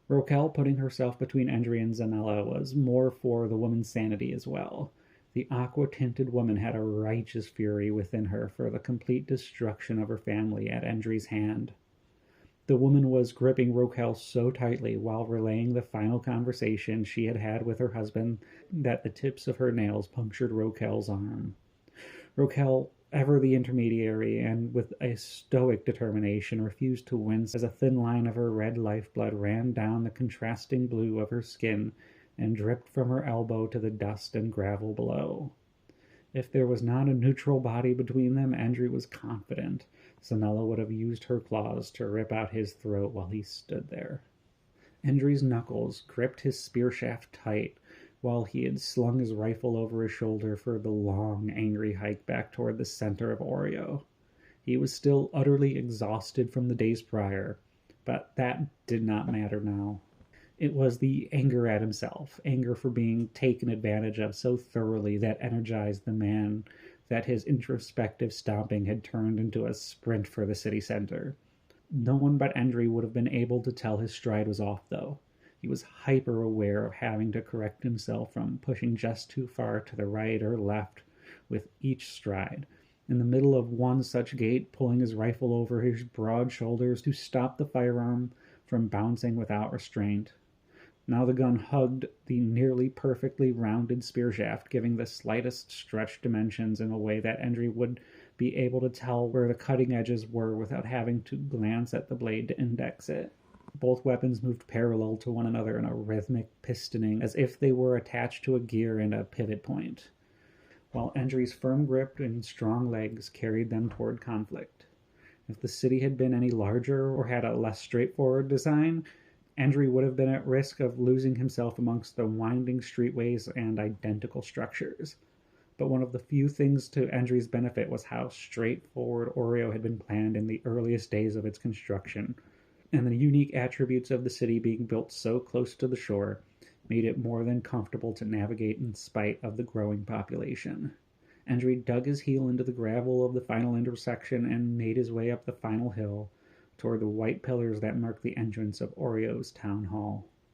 Rokel putting herself between Endry and Zanella was more for the woman's sanity as well. The aqua-tinted woman had a righteous fury within her for the complete destruction of her family at Endry's hand. The woman was gripping Rokel so tightly while relaying the final conversation she had had with her husband that the tips of her nails punctured Rokel's arm. Rokel, ever the intermediary, and with a stoic determination, refused to wince as a thin line of her red lifeblood ran down the contrasting blue of her skin and dripped from her elbow to the dust and gravel below. If there was not a neutral body between them, Endry was confident Zanella would have used her claws to rip out his throat while he stood there. Endry's knuckles gripped his spear shaft tight while he had slung his rifle over his shoulder for the long, angry hike back toward the center of Oreo. He was still utterly exhausted from the days prior, but that did not matter now. It was the anger at himself, anger for being taken advantage of so thoroughly that energized the man that his introspective stomping had turned into a sprint for the city center. No one but Endry would have been able to tell his stride was off, though. He was hyper-aware of having to correct himself from pushing just too far to the right or left with each stride. In the middle of one such gait, pulling his rifle over his broad shoulders to stop the firearm from bouncing without restraint. Now the gun hugged the nearly perfectly rounded spear shaft, giving the slightest stretched dimensions in a way that Endry would be able to tell where the cutting edges were without having to glance at the blade to index it. Both weapons moved parallel to one another in a rhythmic pistoning, as if they were attached to a gear and a pivot point, while Endry's firm grip and strong legs carried them toward conflict. If the city had been any larger or had a less straightforward design, Endry would have been at risk of losing himself amongst the winding streetways and identical structures. But one of the few things to Endry's benefit was how straightforward Oreo had been planned in the earliest days of its construction, and the unique attributes of the city being built so close to the shore made it more than comfortable to navigate in spite of the growing population. Endry dug his heel into the gravel of the final intersection and made his way up the final hill toward the white pillars that marked the entrance of Oreo's town hall.